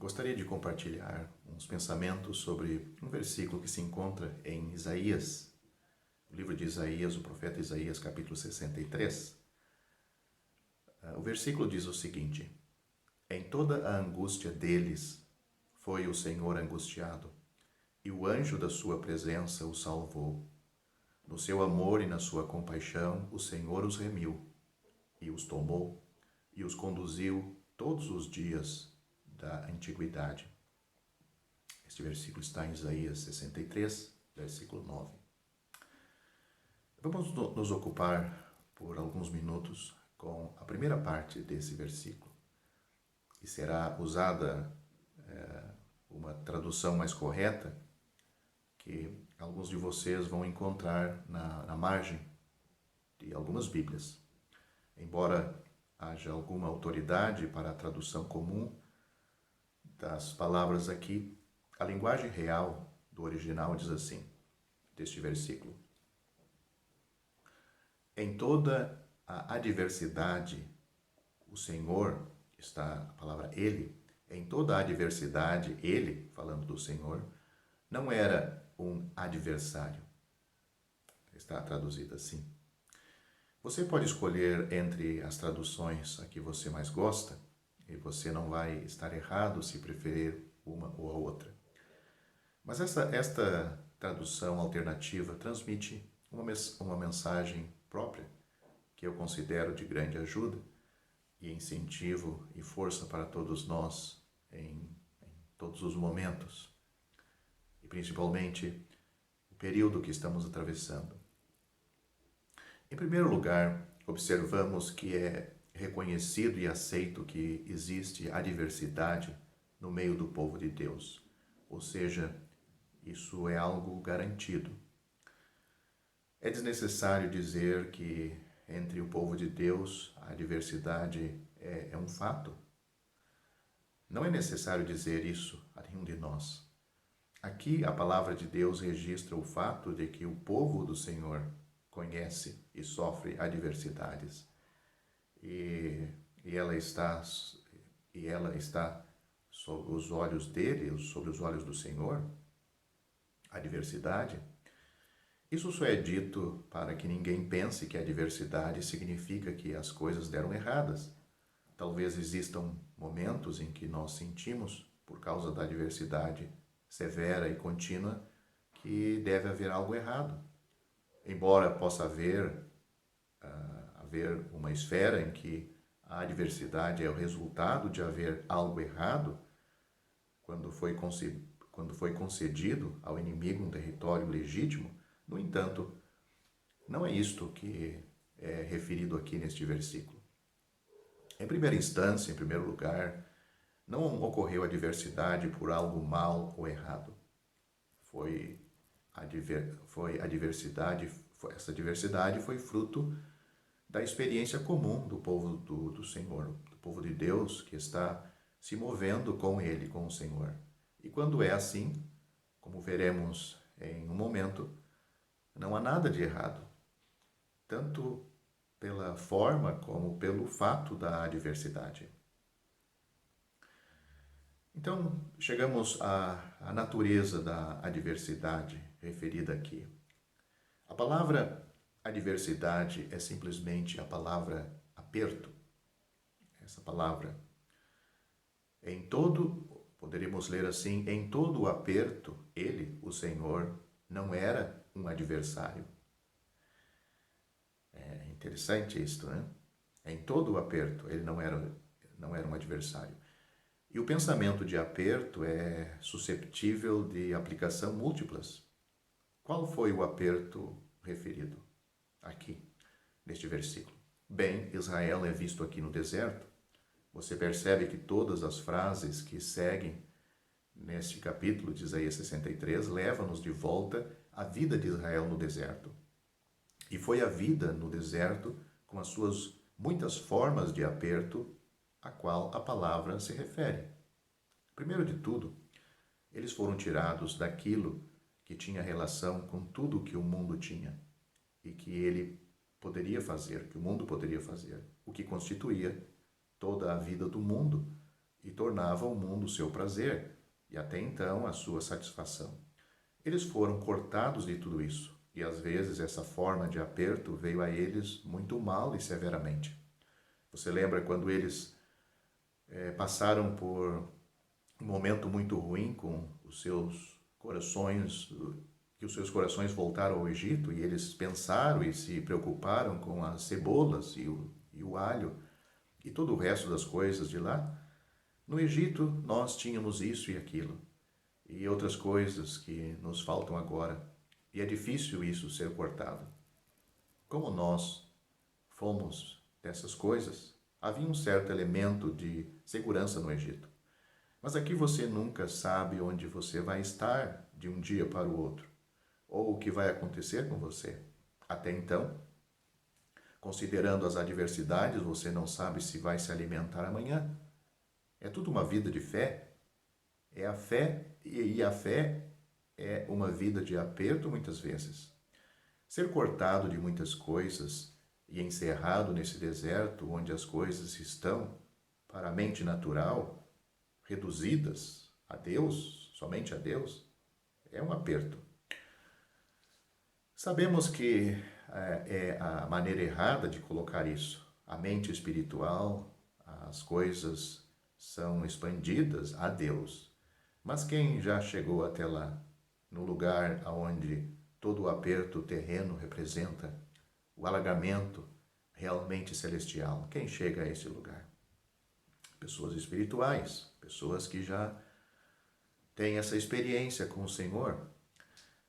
Gostaria de compartilhar uns pensamentos sobre um versículo que se encontra em Isaías, o livro de Isaías, o profeta Isaías, capítulo 63. O versículo diz o seguinte: Em toda a angústia deles foi o Senhor angustiado, e o anjo da sua presença o salvou. No seu amor e na sua compaixão, o Senhor os remiu, e os tomou, e os conduziu todos os dias da antiguidade. Este versículo está em Isaías 63, versículo 9. Vamos nos ocupar por alguns minutos com a primeira parte desse versículo, que será usada uma tradução mais correta, que alguns de vocês vão encontrar na margem de algumas Bíblias. Embora haja alguma autoridade para a tradução comum das palavras aqui, a linguagem real do original diz assim, deste versículo: Em toda a adversidade, o Senhor, está a palavra Ele, em toda a adversidade, Ele, falando do Senhor, não era um adversário. Está traduzido assim. Você pode escolher entre as traduções a que você mais gosta, e você não vai estar errado se preferir uma ou a outra. Mas esta tradução alternativa transmite uma mensagem própria, que eu considero de grande ajuda e incentivo e força para todos nós em todos os momentos, e principalmente o período que estamos atravessando. Em primeiro lugar, observamos que é reconhecido e aceito que existe adversidade no meio do povo de Deus, ou seja, isso é algo garantido. É desnecessário dizer que entre o povo de Deus a adversidade é um fato. Não é necessário dizer isso a nenhum de nós. Aqui a palavra de Deus registra o fato de que o povo do Senhor conhece e sofre adversidades. E ela está sob os olhos dele, sob os olhos do Senhor, a adversidade. Isso só é dito para que ninguém pense que a adversidade significa que as coisas deram erradas. Talvez existam momentos em que nós sentimos, por causa da adversidade severa e contínua, que deve haver algo errado. Embora possa haver uma esfera em que a adversidade é o resultado de haver algo errado, quando foi concedido ao inimigo um território legítimo. No entanto, não é isto que é referido aqui neste versículo. Em primeira instância, em primeiro lugar, não ocorreu adversidade por algo mal ou errado. Essa adversidade foi fruto da experiência comum do povo do Senhor, do povo de Deus que está se movendo com Ele, com o Senhor. E quando é assim, como veremos em um momento, não há nada de errado, tanto pela forma como pelo fato da adversidade. Então, chegamos à natureza da adversidade referida aqui. A palavra adversidade é simplesmente a palavra aperto. Essa palavra, poderíamos ler assim, em todo o aperto, ele, o Senhor, não era um adversário. É interessante isto, né? Em todo o aperto, ele não era um adversário. E o pensamento de aperto é susceptível de aplicação múltiplas. Qual foi o aperto referido aqui, neste versículo? Bem, Israel é visto aqui no deserto. Você percebe que todas as frases que seguem neste capítulo de Isaías 63 levam-nos de volta à vida de Israel no deserto. E foi a vida no deserto, com as suas muitas formas de aperto, a qual a palavra se refere. Primeiro de tudo, eles foram tirados daquilo que tinha relação com tudo que o mundo tinha e que ele poderia fazer, que o mundo poderia fazer, o que constituía toda a vida do mundo e tornava o mundo seu prazer e até então a sua satisfação. Eles foram cortados de tudo isso e às vezes essa forma de aperto veio a eles muito mal e severamente. Você lembra quando eles passaram por um momento muito ruim com os seus corações, que os seus corações voltaram ao Egito e eles pensaram e se preocuparam com as cebolas e o alho e todo o resto das coisas de lá? No Egito nós tínhamos isso e aquilo e outras coisas que nos faltam agora e é difícil isso ser cortado. Como nós fomos dessas coisas, havia um certo elemento de segurança no Egito. Mas aqui você nunca sabe onde você vai estar de um dia para o outro, ou o que vai acontecer com você. Até então, considerando as adversidades, você não sabe se vai se alimentar amanhã. É tudo uma vida de fé. É a fé, e a fé é uma vida de aperto muitas vezes. Ser cortado de muitas coisas e encerrado nesse deserto onde as coisas estão, para a mente natural, reduzidas a Deus, somente a Deus, é um aperto. Sabemos que é a maneira errada de colocar isso. A mente espiritual, as coisas são expandidas a Deus. Mas quem já chegou até lá, no lugar onde todo o aperto terreno representa o alargamento realmente celestial? Quem chega a esse lugar? Pessoas espirituais, pessoas que já têm essa experiência com o Senhor.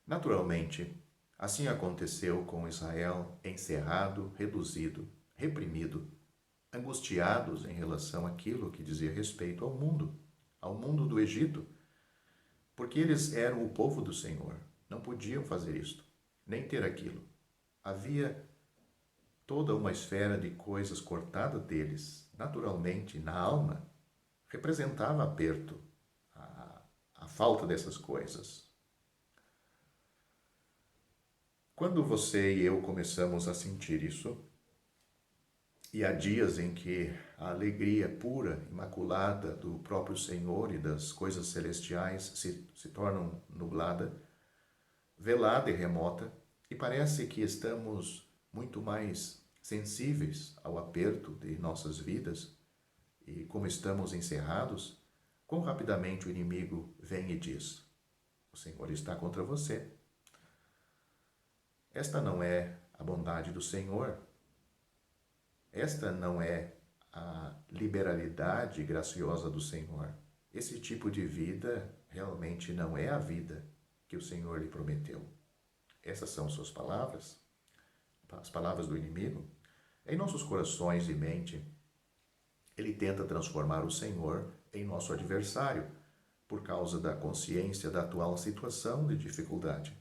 Naturalmente, assim aconteceu com Israel, encerrado, reduzido, reprimido, angustiados em relação àquilo que dizia respeito ao mundo do Egito, porque eles eram o povo do Senhor, não podiam fazer isto, nem ter aquilo. Havia toda uma esfera de coisas cortadas deles, naturalmente, na alma, representava aperto, a falta dessas coisas. Quando você e eu começamos a sentir isso, e há dias em que a alegria pura, imaculada do próprio Senhor e das coisas celestiais se tornam nublada, velada e remota, e parece que estamos muito mais sensíveis ao aperto de nossas vidas, e como estamos encerrados, quão rapidamente o inimigo vem e diz: o Senhor está contra você. Esta não é a bondade do Senhor. Esta não é a liberalidade graciosa do Senhor. Esse tipo de vida realmente não é a vida que o Senhor lhe prometeu. Essas são suas palavras, as palavras do inimigo. Em nossos corações e mente, ele tenta transformar o Senhor em nosso adversário, por causa da consciência da atual situação de dificuldade.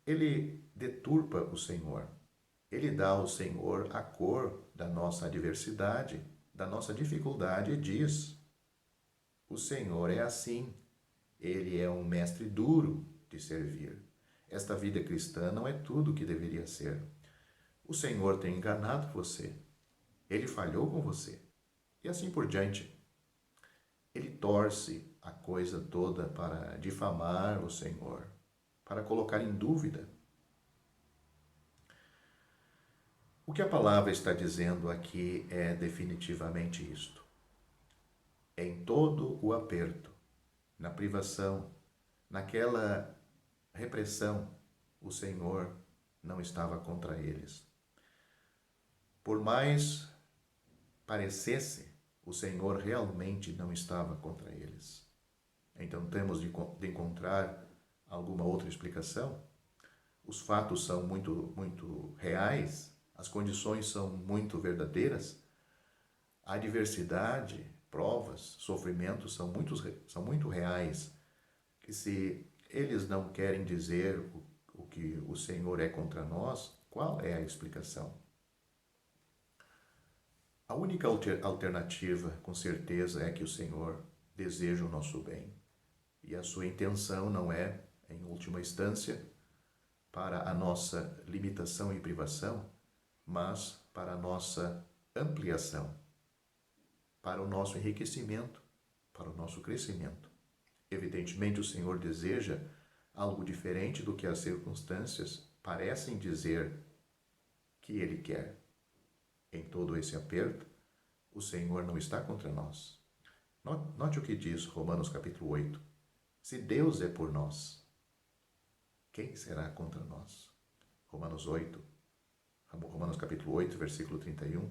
Ele deturpa o Senhor. Ele dá ao Senhor a cor da nossa adversidade, da nossa dificuldade e diz: o Senhor é assim. Ele é um mestre duro de servir. Esta vida cristã não é tudo o que deveria ser. O Senhor tem enganado você. Ele falhou com você. E assim por diante. Ele torce a coisa toda para difamar o Senhor, para colocar em dúvida. O que a palavra está dizendo aqui é definitivamente isto. Em todo o aperto, na privação, naquela repressão, o Senhor não estava contra eles. Por mais parecesse, o Senhor realmente não estava contra eles. Então temos de encontrar alguma outra explicação? Os fatos são muito reais, as condições são muito verdadeiras, a adversidade, provas, sofrimentos são muito reais, que se eles não querem dizer o que o Senhor é contra nós, qual é a explicação? A única alternativa, com certeza, é que o Senhor deseja o nosso bem. E a sua intenção não é, em última instância, para a nossa limitação e privação, mas para a nossa ampliação, para o nosso enriquecimento, para o nosso crescimento. Evidentemente, o Senhor deseja algo diferente do que as circunstâncias parecem dizer que Ele quer. Em todo esse aperto, o Senhor não está contra nós. Note o que diz Romanos capítulo 8. Se Deus é por nós, quem será contra nós? Romanos capítulo 8, versículo 31.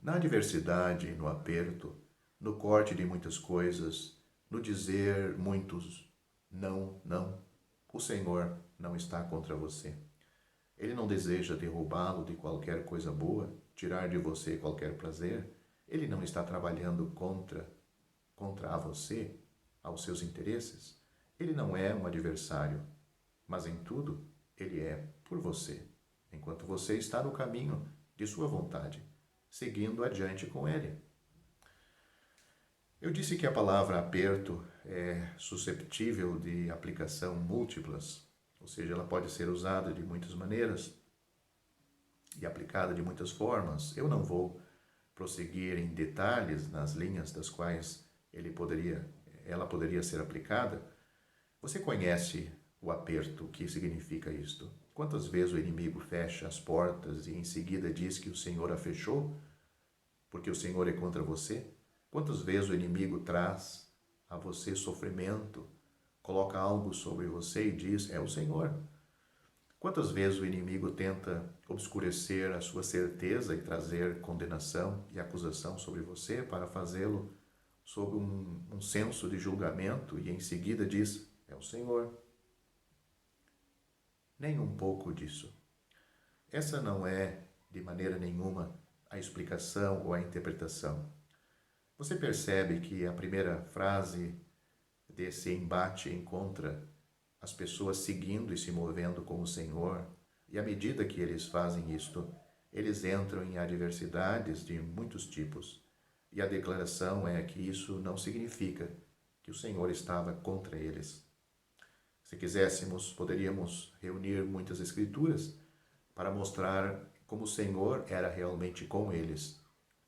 Na adversidade, no aperto, no corte de muitas coisas, no dizer muitos não, não, o Senhor não está contra você. Ele não deseja derrubá-lo de qualquer coisa boa, tirar de você qualquer prazer. Ele não está trabalhando contra a você, aos seus interesses. Ele não é um adversário, mas em tudo ele é por você, enquanto você está no caminho de sua vontade, seguindo adiante com ele. Eu disse que a palavra aperto é susceptível de aplicação múltiplas, ou seja, ela pode ser usada de muitas maneiras e aplicada de muitas formas. Eu não vou prosseguir em detalhes nas linhas das quais ela poderia ser aplicada. Você conhece o aperto, o que significa isto? Quantas vezes o inimigo fecha as portas e em seguida diz que o Senhor a fechou, porque o Senhor é contra você? Quantas vezes o inimigo traz a você sofrimento, coloca algo sobre você e diz, é o Senhor? Quantas vezes o inimigo tenta obscurecer a sua certeza e trazer condenação e acusação sobre você para fazê-lo sob um senso de julgamento e em seguida diz, é o Senhor? Nem um pouco disso. Essa não é, de maneira nenhuma, a explicação ou a interpretação. Você percebe que a primeira frase desse embate encontra as pessoas seguindo e se movendo com o Senhor, e à medida que eles fazem isto, eles entram em adversidades de muitos tipos. E a declaração é que isso não significa que o Senhor estava contra eles. Se quiséssemos, poderíamos reunir muitas escrituras para mostrar como o Senhor era realmente com eles,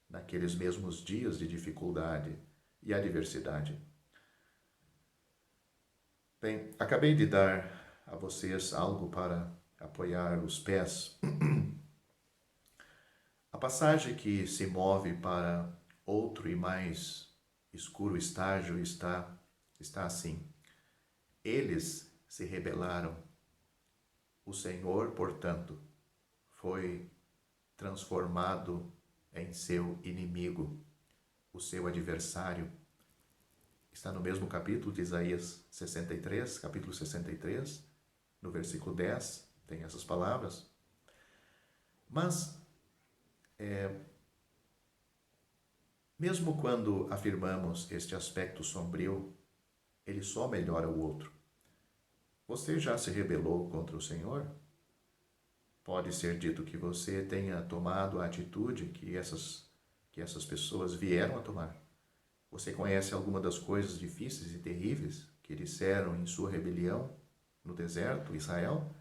naqueles mesmos dias de dificuldade e adversidade. Bem, acabei de dar a vocês algo para apoiar os pés. A passagem que se move para outro e mais escuro estágio está assim. Eles se rebelaram. O Senhor, portanto, foi transformado em seu inimigo, o seu adversário. Está no mesmo capítulo de Isaías 63, capítulo 63, no versículo 10, tem essas palavras. Mas, mesmo quando afirmamos este aspecto sombrio, ele só melhora o outro. Você já se rebelou contra o Senhor? Pode ser dito que você tenha tomado a atitude que essas pessoas vieram a tomar. Você conhece alguma das coisas difíceis e terríveis que disseram em sua rebelião no deserto, Israel,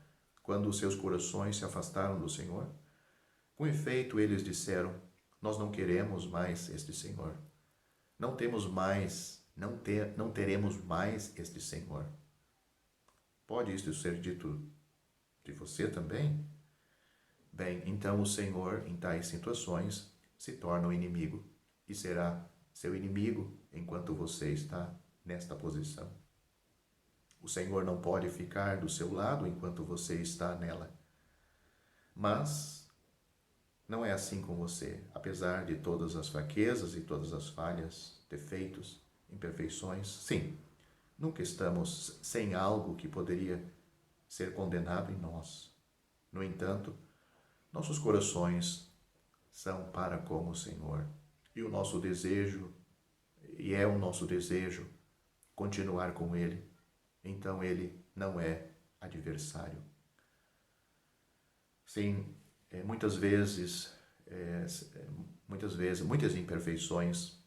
quando os seus corações se afastaram do Senhor? Com efeito, eles disseram, nós não queremos mais este Senhor. Não teremos mais este Senhor. Pode isto ser dito de você também? Bem, então o Senhor, em tais situações, se torna o inimigo e será seu inimigo enquanto você está nesta posição. O Senhor não pode ficar do seu lado enquanto você está nela. Mas não é assim com você, apesar de todas as fraquezas e todas as falhas, defeitos, imperfeições. Sim, nunca estamos sem algo que poderia ser condenado em nós. No entanto, nossos corações são para com o Senhor. E o nosso desejo, e é o nosso desejo, continuar com Ele. Então Ele não é adversário. Sim, muitas imperfeições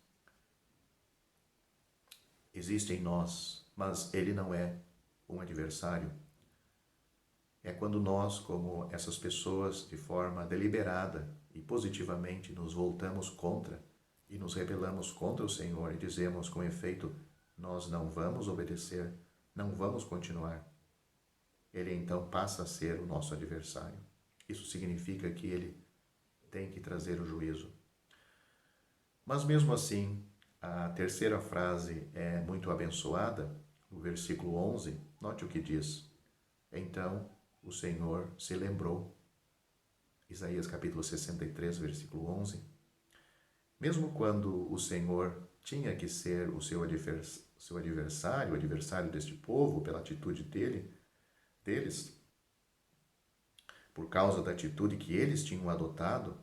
existem em nós, mas Ele não é um adversário. É quando nós, como essas pessoas, de forma deliberada e positivamente nos voltamos contra e nos rebelamos contra o Senhor e dizemos com efeito, nós não vamos obedecer, não vamos continuar, ele então passa a ser o nosso adversário. Isso significa que ele tem que trazer o juízo. Mas mesmo assim, a terceira frase é muito abençoada, no versículo 11, note o que diz. Então o Senhor se lembrou. Isaías capítulo 63, versículo 11. Mesmo quando o Senhor tinha que ser o seu adversário, o adversário deste povo, pela atitude deles, por causa da atitude que eles tinham adotado,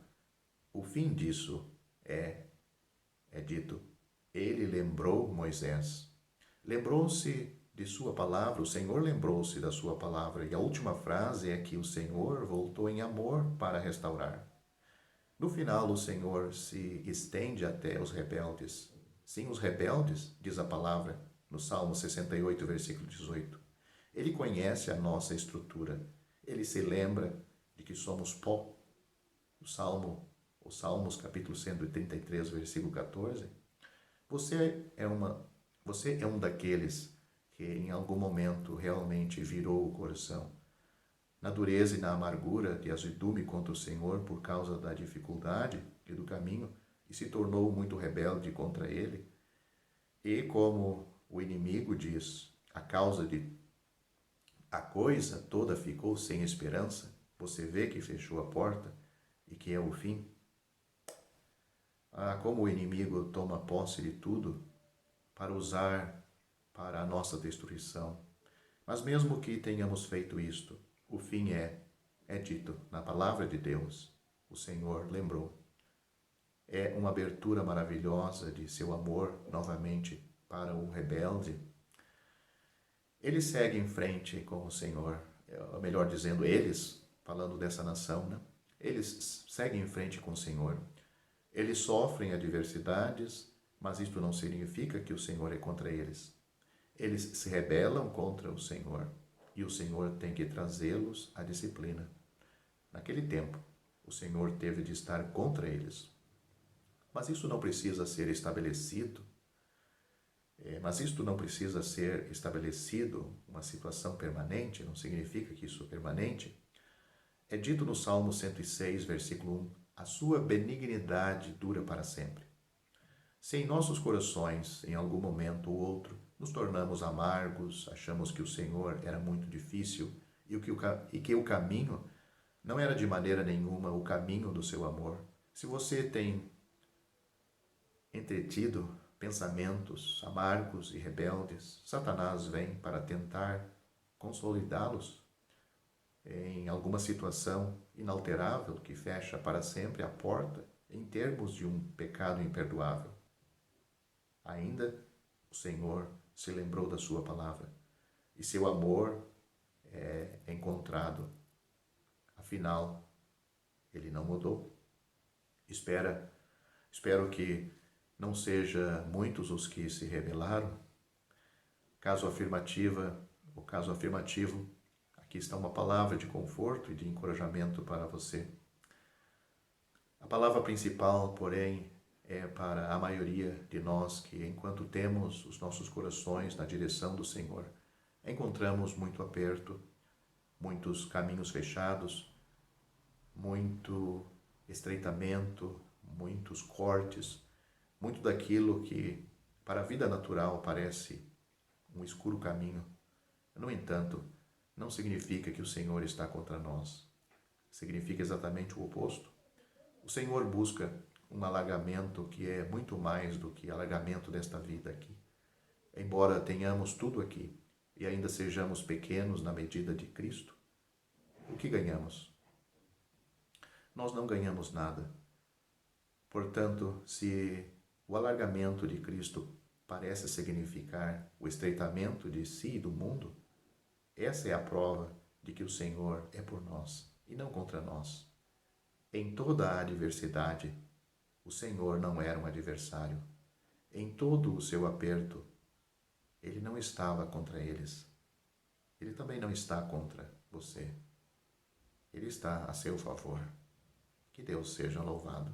o fim disso é dito. Ele lembrou Moisés. Lembrou-se de sua palavra, o Senhor lembrou-se da sua palavra. E a última frase é que o Senhor voltou em amor para restaurar. No final, o Senhor se estende até os rebeldes. Sim, os rebeldes, diz a palavra, no Salmo 68, versículo 18. Ele conhece a nossa estrutura. Ele se lembra de que somos pó. Os Salmos, capítulo 133, versículo 14. Você é um daqueles que em algum momento realmente virou o coração na dureza e na amargura de azedume contra o Senhor por causa da dificuldade e do caminho e se tornou muito rebelde contra ele. E como o inimigo diz, a coisa toda ficou sem esperança, você vê que fechou a porta e que é o fim. Como o inimigo toma posse de tudo para usar para a nossa destruição. Mas mesmo que tenhamos feito isto, o fim é dito na palavra de Deus. O Senhor lembrou. É uma abertura maravilhosa de seu amor novamente para o rebelde. Ele segue em frente com o Senhor, melhor dizendo, eles, falando dessa nação, né? Eles seguem em frente com o Senhor. Eles sofrem adversidades, mas isto não significa que o Senhor é contra eles. Eles se rebelam contra o Senhor e o Senhor tem que trazê-los à disciplina. Naquele tempo, o Senhor teve de estar contra eles. Mas isso não precisa ser estabelecido. Uma situação permanente, não significa que isso é permanente. É dito no Salmo 106, versículo 1, a sua benignidade dura para sempre. Se em nossos corações, em algum momento ou outro, nos tornamos amargos, achamos que o Senhor era muito difícil e que o caminho não era de maneira nenhuma o caminho do seu amor, se você tem entretido pensamentos amargos e rebeldes, Satanás vem para tentar consolidá-los em alguma situação inalterável que fecha para sempre a porta em termos de um pecado imperdoável. Ainda o Senhor se lembrou da sua palavra e seu amor é encontrado. Afinal, ele não mudou. Espero que não seja muitos os que se rebelaram. Caso afirmativo, aqui está uma palavra de conforto e de encorajamento para você. A palavra principal, porém, é para a maioria de nós que, enquanto temos os nossos corações na direção do Senhor, encontramos muito aperto, muitos caminhos fechados, muito estreitamento, muitos cortes, muito daquilo que para a vida natural parece um escuro caminho. No entanto, não significa que o Senhor está contra nós. Significa exatamente o oposto. O Senhor busca um alargamento que é muito mais do que alargamento desta vida aqui. Embora tenhamos tudo aqui e ainda sejamos pequenos na medida de Cristo, o que ganhamos? Nós não ganhamos nada. Portanto, se o alargamento de Cristo parece significar o estreitamento de si e do mundo, essa é a prova de que o Senhor é por nós e não contra nós. Em toda a adversidade, o Senhor não era um adversário. Em todo o seu aperto, ele não estava contra eles. Ele também não está contra você. Ele está a seu favor. Que Deus seja louvado.